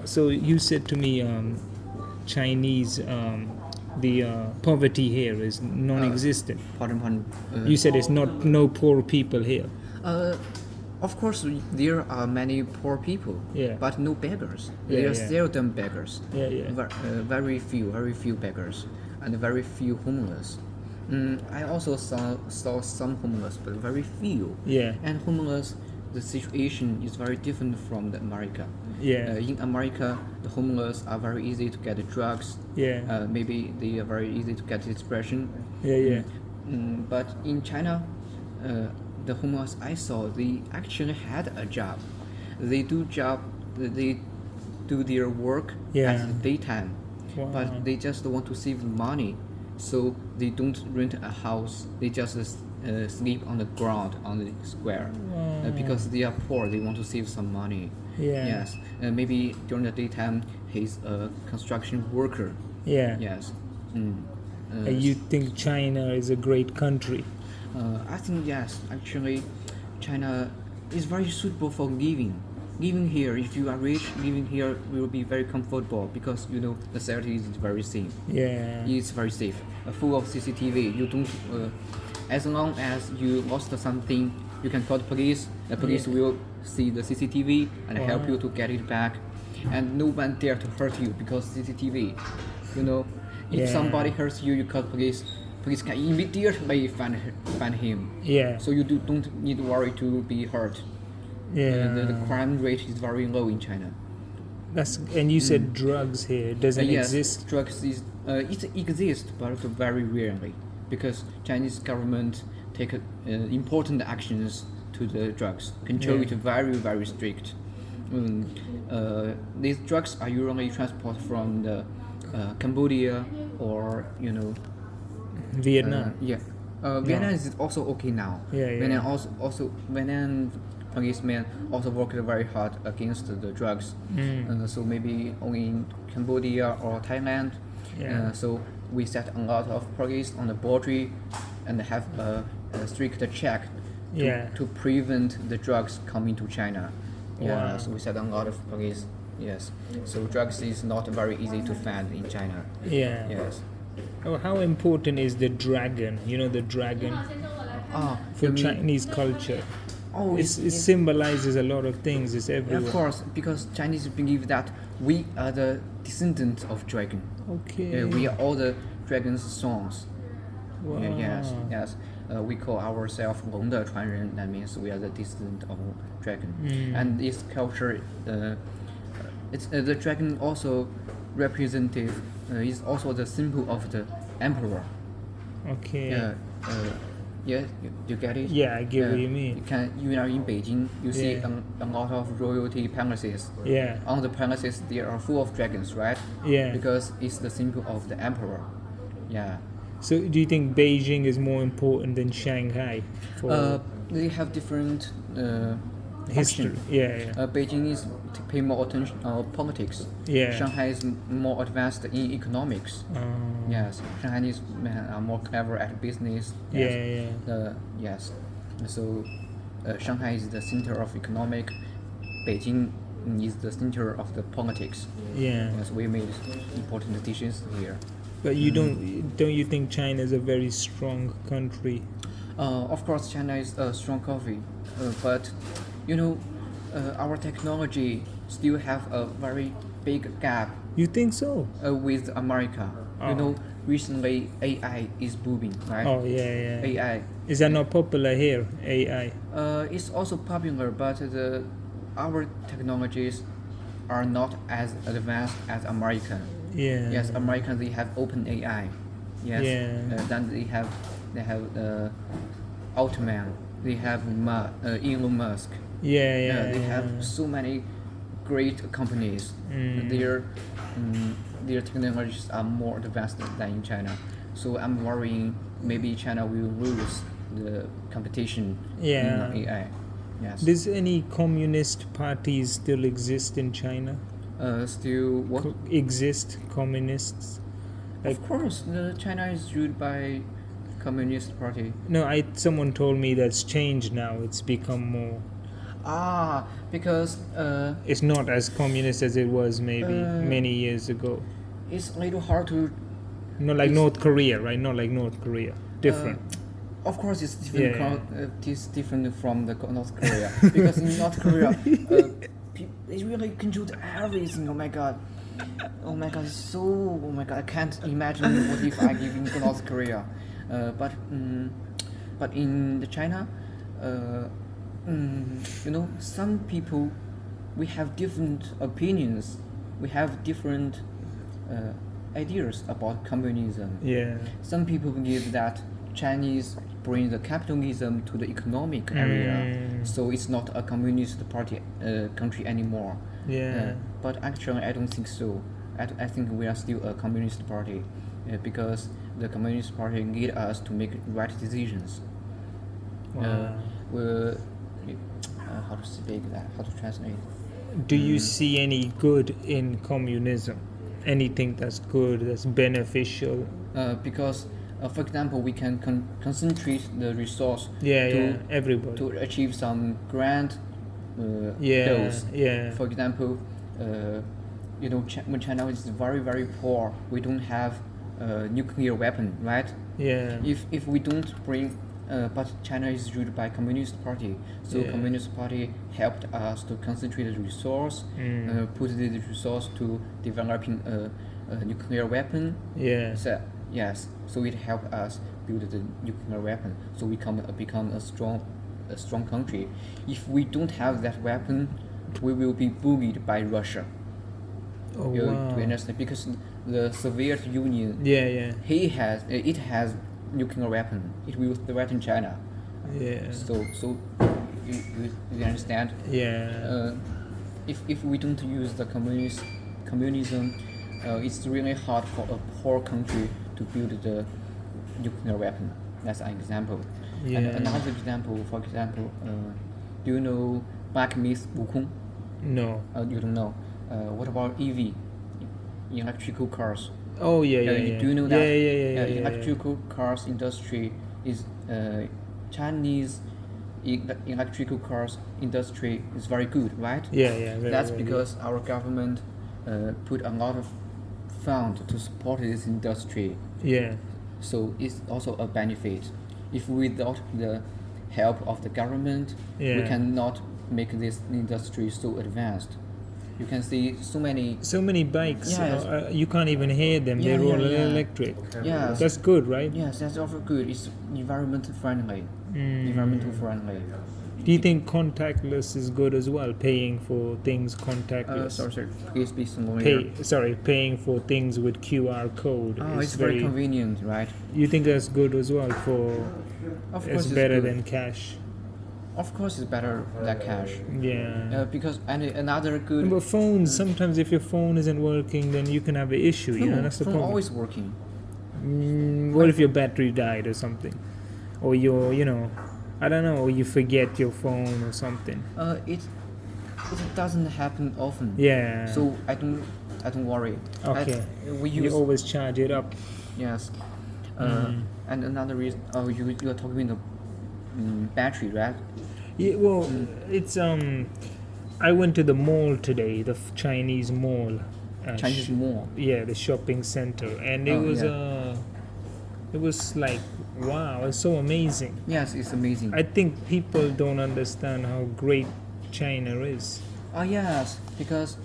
So you said to me, Chinese, the poverty here is non-existent. Pardon. You said it's no poor people here. Of course, there are many poor people, Yeah. but no beggars. Yeah, There are yeah. seldom beggars. Yeah. Very few beggars, and very few homeless. I also saw some homeless, but very few. Yeah. And homeless, the situation is very different from the America. Yeah. In America, the homeless are very easy to get drugs. Yeah. Maybe they are very easy to get depression. Yeah. But in China, the homeless I saw, they actually had a job. They do their work Yeah. at the daytime, Wow. but they just want to save money, so they don't rent a house. They just sleep on the ground on the square, because they are poor. They want to save some money. Yeah. Yes. Maybe during the daytime, he's a construction worker. Yeah. Yes. And you think China is a great country? I think yes. Actually, China is very suitable for living. Living here, if you are rich, living here will be very comfortable because the society is very safe. Yeah. It's very safe. Full of CCTV. You don't. As long as you lost something, you can call the police. The police will see the CCTV and help you to get it back. And no one dare to hurt you because CCTV. If somebody hurts you, you call the police. Police can immediately find him. Yeah. So you don't need to worry to be hurt. Yeah. The crime rate is very low in China. And you said drugs here doesn't Yes, exist. drugs it exists, but very rarely, because Chinese government take important actions to the drugs, control it very strict. These drugs are usually transported from the Cambodia or Vietnam. Vietnam is also okay now. Vietnam Vietnam policemen also worked very hard against the drugs. So maybe only in Cambodia or Thailand. So we set a lot of police on the border and have a strict check to prevent the drugs coming to China. Wow. So we set a lot of police. Yes. So drugs is not very easy to find in China. Yeah. Yes. Oh, how important is the dragon? The dragon for Chinese culture. It symbolizes a lot of things. It's everywhere. Of course, because Chinese believe that we are the descendants of dragon. Okay. We are all the dragon's sons. Wow. Yes. We call ourselves 龙的传人. That means we are the descendant of dragon. And this culture, it's the dragon also representative. Is also the symbol of the emperor. Okay. You get it? Yeah, I get what you mean. You are in Beijing, you see a lot of royalty palaces. Yeah. On the palaces, they are full of dragons, right? Yeah. Because it's the symbol of the emperor. Yeah. So, do you think Beijing is more important than Shanghai? They have different history. function. Beijing is to pay more attention on politics. Yeah. Shanghai is more advanced in economics. Yes. Chinese men are more clever at business. Yes. Yes. So Shanghai is the center of economic. Beijing is the center of the politics. Yeah. Yes, we made important decisions here. But you don't you think China is a very strong country? Of course, China is a strong country, but our technology still have a very big gap. You think so? With America. Recently AI is booming, right? Oh yeah. AI. Is that not popular here? AI. It's also popular, but our technologies are not as advanced as American. Yeah. Yes, American they have open AI. Yes. Yeah. Then they have Altman. They have Elon Musk. Yeah. They have so many great companies. Their technologies are more advanced than in China. So I'm worrying maybe China will lose the competition in AI. Yes. Does any communist parties still exist in China? Still what? Exist communists? Of course, China is ruled by Communist Party. No, someone told me that's changed now. It's become more. Because it's not as communist as it was maybe many years ago. It's a little hard to. Not like North Korea, right? Not like North Korea. Different. Of course, it's different. It's different from the North Korea because in North Korea, they really control everything. Oh my god, it's so. Oh my god, I can't imagine what if I live in North Korea. But in the China, some people, we have different opinions. We have different ideas about communism. Yeah. Some people believe that Chinese bring the capitalism to the economic area, so it's not a communist party country anymore. Yeah. But actually, I don't think so. I think we are still a communist party because the communist party lead us to make right decisions. Wow. How to speak that? How to translate? Do you see any good in communism? Anything that's good, that's beneficial? Because, for example, we can concentrate the resource everybody to achieve some grand goals. Yeah. For example, when China is very very poor, we don't have a nuclear weapon, right? Yeah. If we don't bring, but China is ruled by Communist Party, so Communist Party helped us to concentrate the resource, put the resource to developing a nuclear weapon. Yeah. So it helped us build the nuclear weapon, so we become a strong country. If we don't have that weapon, we will be bullied by Russia. Oh, you wow. understand? Because the Soviet Union, it has nuclear weapon. It will threaten China. Yeah. So you understand? Yeah. If we don't use the communism, it's really hard for a poor country to build the nuclear weapon. That's an example. Yeah. And another example, for example, do you know Black Myth Wukong? No. You don't know. What about EV, electrical cars? Oh yeah. Do you know that? Yeah. Electrical cars industry is Chinese electrical cars industry is very good, right? Yeah. That's because our government put a lot of fund to support this industry. Yeah. So it's also a benefit. If without the help of the government, we cannot make this industry so advanced. You can see so many bikes. You can't even hear them. They're all electric. Yes. That's good, right? Yes, that's also good. It's environmental friendly. Do you think contactless is good as well? Paying for things contactless. Sorry. Please be slower. Paying for things with QR code. It's very convenient, right? You think that's good as well? Of course, it's better than cash. Of course, it's better than cash. Yeah. Because another good. But phones, sometimes if your phone isn't working, then you can have an issue. That's the problem. Always working. What if your battery died or something, or I don't know, or you forget your phone or something? It doesn't happen often. Yeah. So I don't worry. Okay. You always charge it up. Yes. And another reason. Oh, you are talking about the battery, right? Yeah. Well, it's I went to the mall today, the Chinese mall. Chinese mall. Yeah, the shopping center, and it was like, wow, it's so amazing. Yes, it's amazing. I think people don't understand how great China is. Yes, because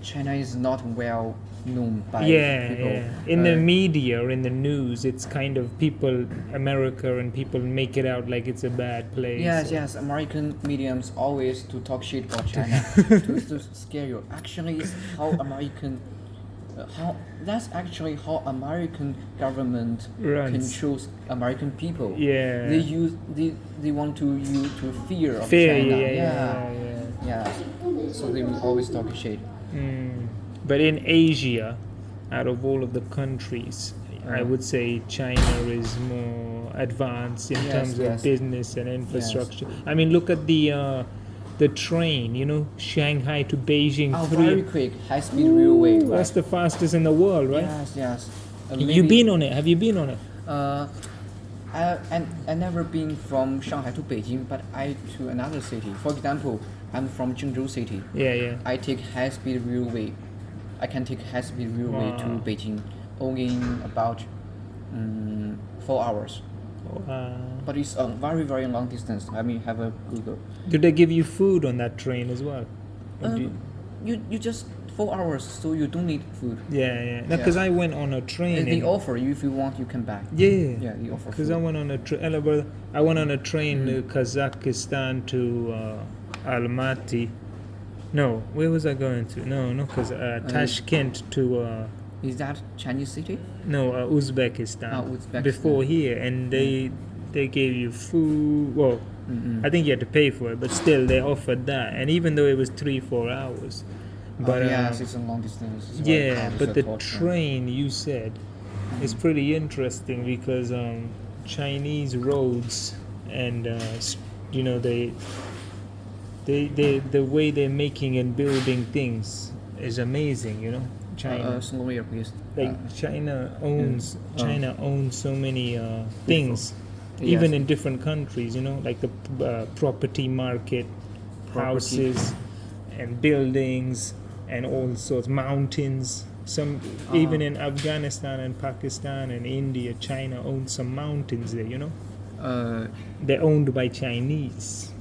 China is not well known by people. Yeah. In the media or in the news, it's kind of America and people make it out like it's a bad place. Yes. American mediums always to talk shit about China to scare you. Actually, it's how American. That's actually how American government controls American people. Yeah. They want to use to fear of China. Yeah. So they will always talk shit. But in Asia, out of all of the countries, I would say China is more advanced in terms of business and infrastructure. I mean, look at the train, Shanghai to Beijing. Very quick, high-speed railway. Right? That's the fastest in the world, right? Yes. You've been on it? Have you been on it? I never been from Shanghai to Beijing, but I to another city. For example, I'm from Jingzhou city. Yeah. I take high-speed railway. I can take high-speed railway to Beijing only in about 4 hours. But it's a very, very long distance. I mean, have a Google. Do they give you food on that train as well? You just 4 hours, so you don't need food. Yeah. Because I went on a train. They offer you, if you want, you can buy. Yeah. Yeah, they offer. Because I went on a train to Kazakhstan to Almaty. No, where was I going to? No, because Tashkent to. Is that Chinese city? No, Uzbekistan. Uzbekistan. Before here, and they gave you food. Well, I think you had to pay for it, but still they offered that. And even though it was 3-4 hours, but yes, it's a long distance. But the train you said is pretty interesting because Chinese roads and the way they're making and building things is amazing. China. Slowly, please. China owns so many things, even in different countries. Like the property market, houses, and buildings, and all sorts, mountains. Some even in Afghanistan and Pakistan and India, China owns some mountains there. They're owned by Chinese.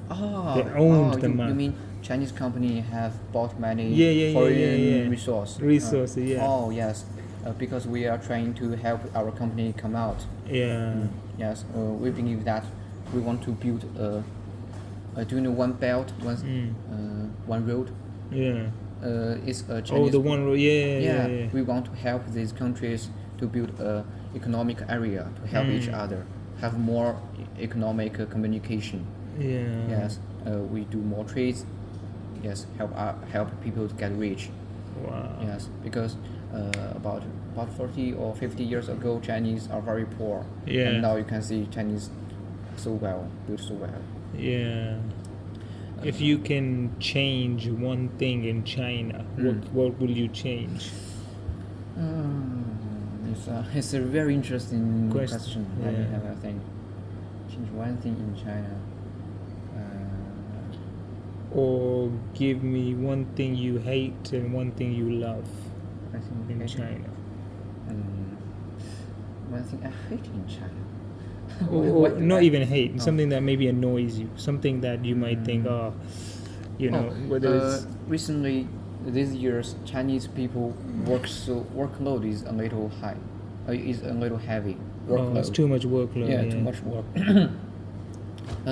They owned them. You mean Chinese company have bought many foreign resources? Oh yes, because we are trying to help our company come out. Yes, we believe that we want to build doing one belt, one road. It's a Chinese. The one road. Yeah. We want to help these countries to build a economic area to help each other, have more economic communication. Yes, we do more trades. Yes, help people to get rich. Wow. Yes, because about 40 or 50 years ago, Chinese are very poor. And now you can see Chinese built so well. Yeah. If you can change one thing in China, what will you change? It's a very interesting question. Yeah. Let me have a think. Change one thing in China. Or give me one thing you hate and one thing you love in China. One thing I hate in China. Or not even hate, something that maybe annoys you, something that you might think, whether it's... Recently, these years, Chinese people workload is a little high, is a little heavy. It's too much workload. Yeah, too much work.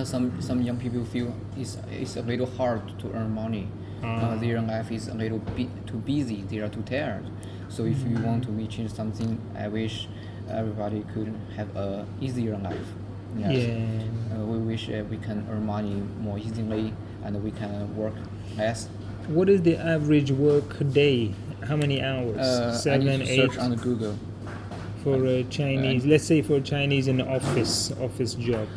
Some young people feel it's a little hard to earn money. Their life is a little bit too busy. They are too tired. So if you want to change something, I wish everybody could have a easier life. Yes. We wish we can earn money more easily and we can work less. What is the average work day? How many hours? 7, I need to 8? Search on Google. For a Chinese, let's say for a Chinese in the office job.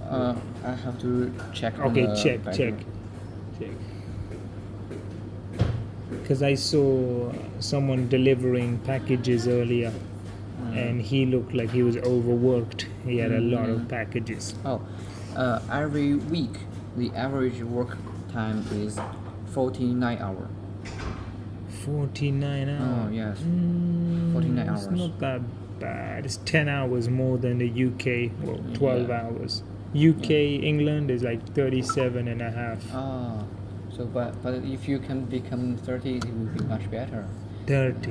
I have to check. Okay, check. Because I saw someone delivering packages earlier, and he looked like he was overworked. He had a lot of packages. Every week, the average work time is 49 hours. 49 hours? Oh, yes. 49 hours. It's not that bad. It's 10 hours more than the UK. Well, 12 hours. UK, England is like 37 and a half. So but if you can become 30, it will be much better. 30,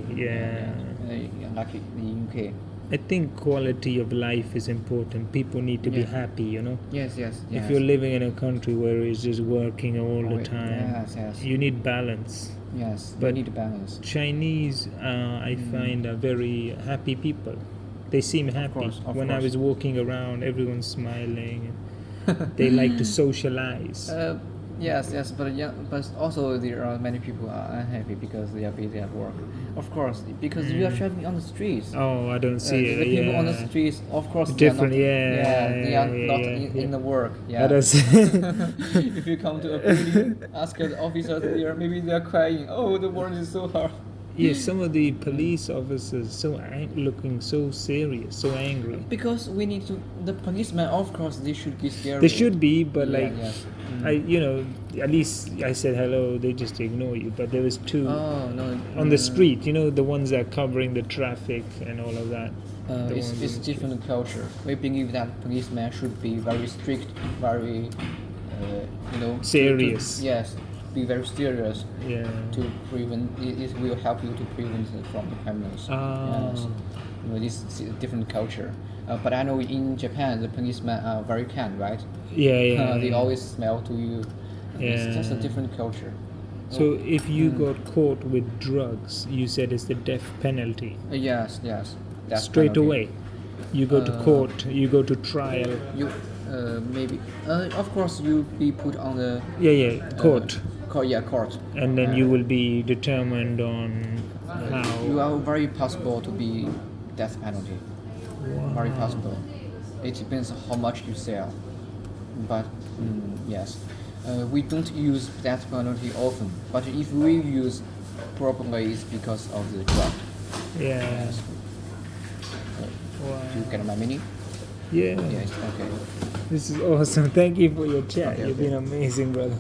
Like the UK. I think quality of life is important. People need to be happy, Yes. If you're living in a country where it's just working all the time, you need balance. Yes, but you need balance. Chinese, I find, are very happy people. They seem happy. When I was walking around, everyone's smiling. They like to socialize. Yes, but also there are many people are unhappy because they are busy at work. Of course, because you are traveling on the streets. Oh, I don't see it. The people on the streets, of course, different. They are not in the work. Yeah. If you come to a building, ask the officers there, maybe they are crying. Oh, the work is so hard. Yes, some of the police officers looking so serious, so angry. Because we need to. The policemen, of course, they should be scary. They should be, but yes. at least I said hello. They just ignore you. But there was two no, on the street. The ones that are covering the traffic and all of that. It's different culture. We believe that policemen should be very strict, very, serious. Yes, be very serious. Yeah. To prevent, it will help you to prevent from the criminals. Yes. This is a different culture. But I know in Japan the policemen are very kind, right? Yeah. They always smile to you. Yeah. It's just a different culture. So if you got caught with drugs, you said it's the death penalty. Yes. Straight away, you go to court, you go to trial. You maybe of course you'll be put on the court. Court. And then you will be determined on how. You are very possible to be death penalty. Wow. Very possible. It depends on how much you sell. But yes, we don't use death penalty often. But if we use probably it's because of the drug. Yeah. Yes. Wow. Do you get my meaning? Yeah. Yes. Okay. This is awesome. Thank you for your chat. You've been amazing, brother.